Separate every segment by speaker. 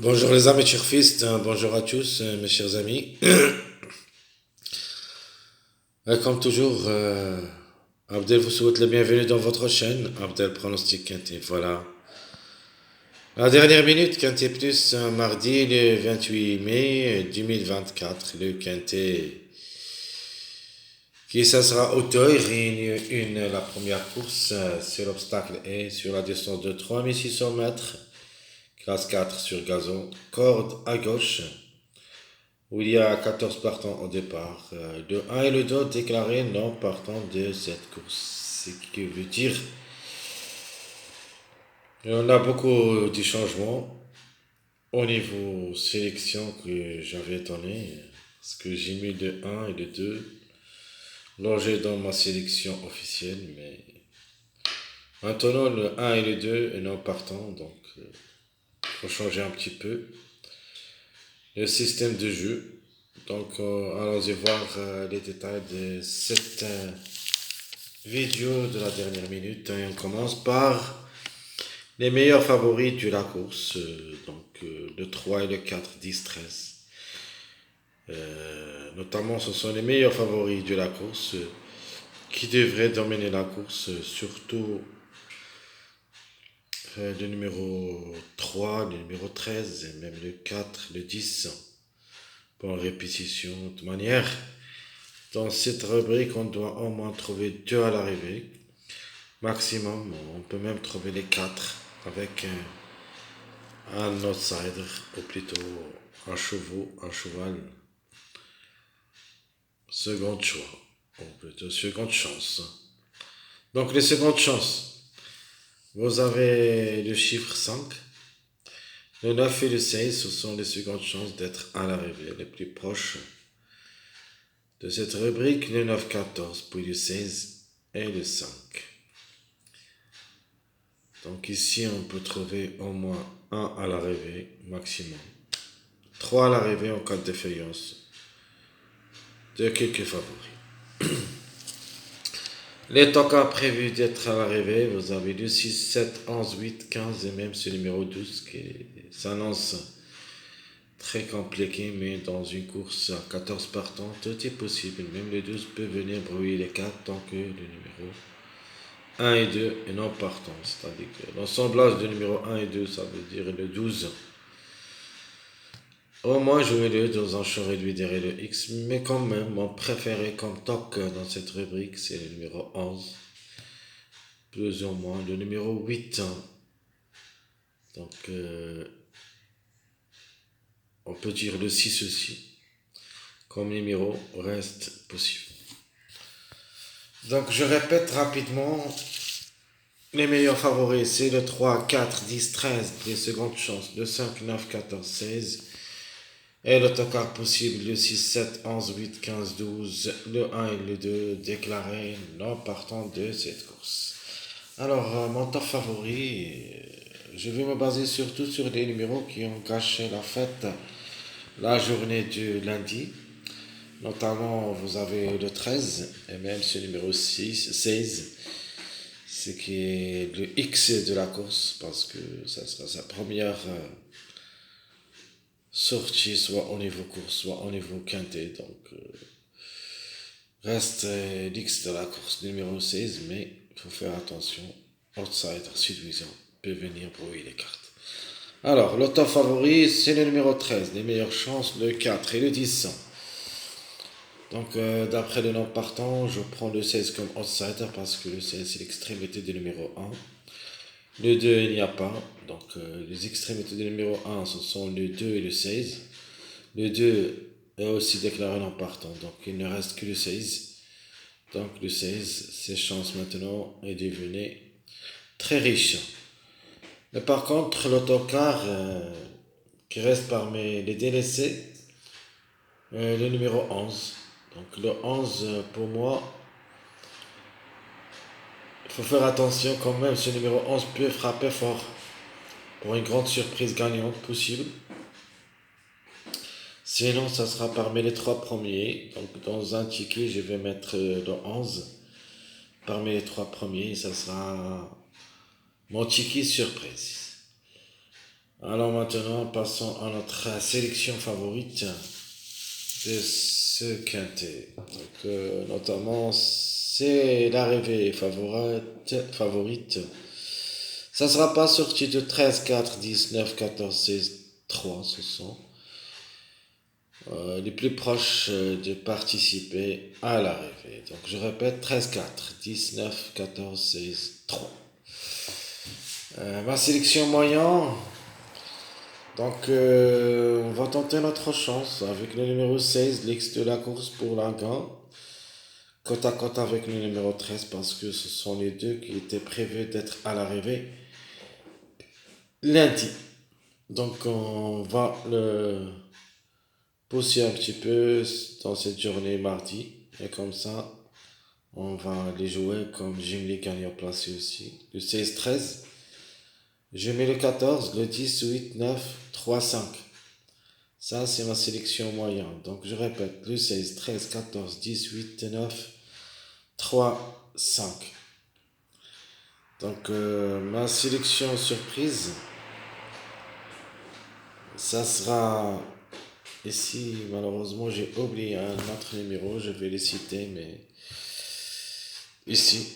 Speaker 1: Bonjour les amis turfistes, bonjour à tous mes chers amis. Comme toujours, Abdel vous souhaite la bienvenue dans votre chaîne, Abdel Pronostic Quintet. Voilà. La dernière minute, Quintet Plus, mardi le 28 mai 2024, le Quintet qui ça sera hauteur la première course sur l'obstacle et sur la distance de 3600 mètres, classe 4 sur gazon, corde à gauche, où il y a 14 partants au départ. Le 1 et le 2 déclarés non partant de cette course. Ce qui veut dire on a beaucoup de changements au niveau sélection que j'avais étonné. Parce que j'ai mis le 1 et le 2 logés dans ma sélection officielle. Mais maintenant, le 1 et le 2 est non partant. Donc, il faut changer un petit peu le système de jeu. Donc, allons-y voir les détails de cette vidéo de la dernière minute. Et on commence par les meilleurs favoris de la course. Le 3 et le 4, 10, 13. Notamment, ce sont les meilleurs favoris de la course qui devraient dominer la course. Surtout le numéro 3, le numéro 13 et même le 4, le 10. Pour répétition. De toute manière, dans cette rubrique, on doit au moins trouver 2 à l'arrivée. Maximum, on peut même trouver les 4 avec un outsider, ou plutôt un cheval, second choix, ou plutôt seconde chance. Donc les secondes chances, vous avez le chiffre 5, le 9 et le 16, ce sont les secondes chances d'être à l'arrivée, les plus proches de cette rubrique, le 9, 14, puis le 16 et le 5. Donc ici, on peut trouver au moins 1 à l'arrivée, maximum. 3 à l'arrivée en cas de défaillance de quelques favoris. Les tokens prévus d'être à l'arrivée, vous avez le 6, 7, 11, 8, 15 et même ce numéro 12 qui s'annonce très compliqué, mais dans une course à 14 partants, tout est possible. Même le 12 peut venir brouiller les 4 tant que le numéro 1 et 2 est non partant. C'est-à-dire que l'assemblage de numéro 1 et 2, ça veut dire le 12. Au moins jouer le dans un champ réduit derrière le X, mais quand même, mon préféré comme toc dans cette rubrique, c'est le numéro 11. Plus ou moins le numéro 8. Donc, on peut dire le 6 aussi. Comme numéro reste possible. Donc, je répète rapidement. Les meilleurs favoris, c'est le 3, 4, 10, 13. Les secondes chances, le 5, 9, 14, 16. Et l'autocar possible, le 6, 7, 11, 8, 15, 12, le 1 et le 2 déclarés non partant de cette course. Alors, mon top favori, je vais me baser surtout sur les numéros qui ont gâché la fête la journée du lundi. Notamment, vous avez le 13 et même ce numéro 6, 16, ce qui est le X de la course parce que ça sera sa première sortie, soit au niveau course, soit au niveau quintet. Donc, reste l'X de la course numéro 16, mais il faut faire attention. Outsider séduisant peut venir brouiller les cartes. Alors, l'auto favori, c'est le numéro 13. Les meilleures chances, le 4 et le 10. Donc, d'après le nom partant, je prends le 16 comme outsider parce que le 16, c'est l'extrémité du numéro 1. Le 2, il n'y a pas. Donc, les extrémités du numéro 1, ce sont le 2 et le 16. Le 2 est aussi déclaré non partant. Donc, il ne reste que le 16. Donc, le 16, ses chances maintenant est devenu très riche. Mais par contre, l'autocar qui reste parmi les délaissés, le numéro 11. Donc, le 11, pour moi, il faut faire attention quand même. Ce numéro 11 peut frapper fort pour une grande surprise gagnante possible. Sinon, ça sera parmi les 3 premiers. Donc, dans un ticket, je vais mettre le 11. Parmi les 3 premiers, ça sera mon ticket surprise. Alors maintenant, passons à notre sélection favorite de ce quintet. Donc, notamment, c'est l'arrivée favorite. Ça ne sera pas sorti de 13, 4, 10, 9, 14, 16, 3. Ce sont les plus proches de participer à l'arrivée. Donc je répète, 13, 4, 10, 9, 14, 16, 3. Ma sélection moyen. Donc on va tenter notre chance avec le numéro 16, l'ex de la course pour la gagne. Côte à côte avec le numéro 13 parce que ce sont les deux qui étaient prévus d'être à l'arrivée lundi. Donc on va le pousser un petit peu dans cette journée mardi. Et comme ça, on va les jouer comme j'aime les gagnants placés aussi. Le 16-13. Je mets le 14, le 10, 8, 9, 3, 5. Ça, c'est ma sélection moyenne. Donc, je répète, le 16, 13, 14, 10, 8, 9, 3, 5. Donc, ma sélection surprise, ça sera ici. Malheureusement, j'ai oublié un autre numéro. Je vais les citer, mais ici.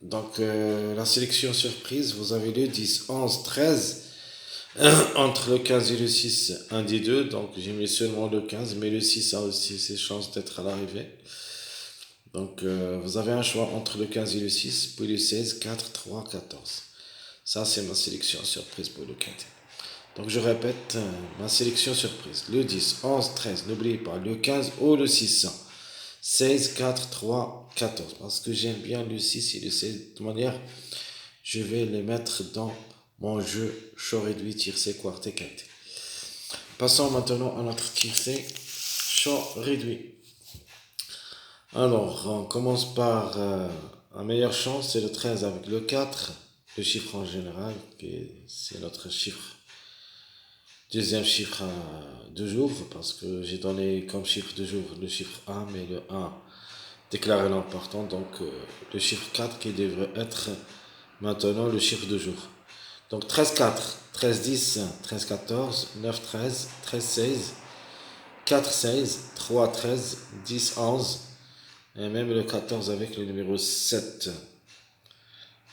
Speaker 1: Donc, la sélection surprise, vous avez le 10, 11, 13. Entre le 15 et le 6, un des deux. Donc, j'ai mis seulement le 15, mais le 6 a aussi ses chances d'être à l'arrivée. Donc, vous avez un choix entre le 15 et le 6, puis le 16, 4, 3, 14. Ça, c'est ma sélection surprise pour le quintet. Donc, je répète, ma sélection surprise. Le 10, 11, 13, n'oubliez pas, le 15 ou le 6. 16, 4, 3, 14. Parce que j'aime bien le 6 et le 16. De toute manière, je vais les mettre dans mon jeu chaud réduit, tiercé, quartet, quintet. Passons maintenant à notre tiercé chaud réduit. Alors, on commence par la meilleure chance, c'est le 13 avec le 4, le chiffre en général, c'est notre chiffre, deuxième chiffre de jour, parce que j'ai donné comme chiffre de jour le chiffre 1, mais le 1 déclaré l'important, donc le chiffre 4 qui devrait être maintenant le chiffre de jour. Donc 13, 4, 13, 10, 13, 14, 9, 13, 13, 16, 4, 16, 3, 13, 10, 11, et même le 14 avec le numéro 7.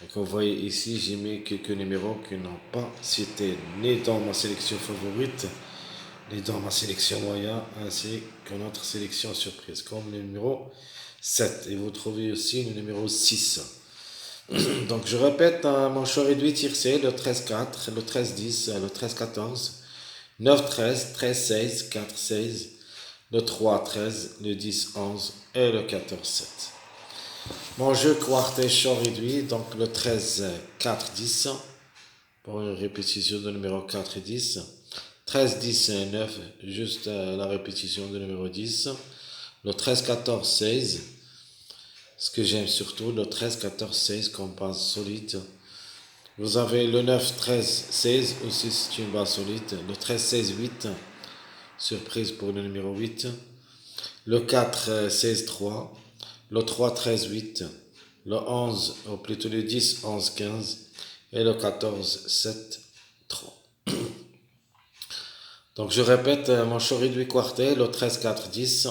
Speaker 1: Donc vous voyez ici, j'ai mis quelques numéros qui n'ont pas cité ni dans ma sélection favorite, ni dans ma sélection moyenne, ainsi que notre sélection surprise, comme le numéro 7. Et vous trouvez aussi le numéro 6. Donc je répète, mon choix réduit tiercé, le 13-4, le 13-10, le 13-14, 9-13, 13-16, 4-16, le 3-13, le 10-11 et le 14-7. Mon jeu quartet choix réduit, donc le 13-4-10, pour une répétition de numéro 4 et 10. 13-10 et 9, juste la répétition de numéro 10. Le 13-14-16, ce que j'aime surtout, le 13, 14, 16 comme base solide. Vous avez le 9, 13, 16, aussi c'est une base solide. Le 13, 16, 8, surprise pour le numéro 8. Le 4, 16, 3. Le 3, 13, 8. Le 11, ou plutôt le 10, 11, 15. Et le 14, 7, 3. Donc je répète, mon choix réduit quartet, le 13, 4, 10.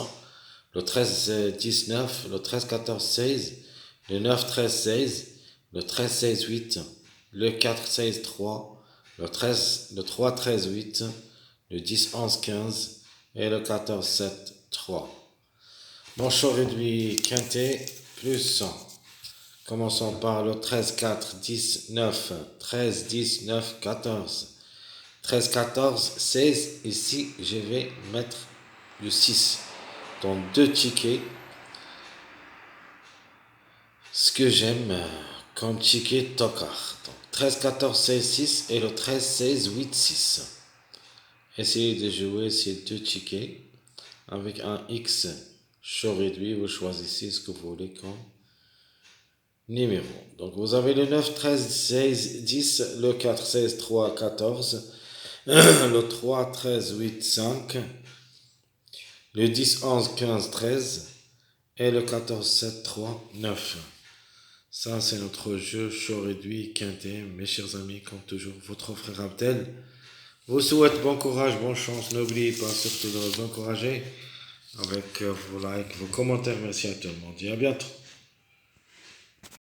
Speaker 1: Le 13, 19, le 13, 14, 16, le 9, 13, 16, le 13, 16, 8, le 4, 16, 3, le 3, 13, 8, le 10, 11, 15 et le 14, 7, 3. Mon choix réduit quintet plus 100. Commençons par le 13, 4, 10, 9, 13, 10, 9, 14. 13, 14, 16. Ici, je vais mettre le 6 dans deux tickets. Ce que j'aime comme ticket tocard. Donc 13, 14, 16, 6 et le 13, 16, 8, 6. Essayez de jouer ces deux tickets avec un X chaud réduit. Vous choisissez ce que vous voulez comme numéro. Donc vous avez le 9, 13, 16, 10, le 4, 16, 3, 14, le 3, 13, 8, 5, le 10, 11, 15, 13 et le 14, 7, 3, 9. Ça, c'est notre jeu chaud réduit quintet. Mes chers amis, comme toujours, votre frère Abdel Vous souhaite bon courage, bonne chance. N'oubliez pas surtout de nous encourager avec vos likes, vos commentaires. Merci à tout le monde et à bientôt.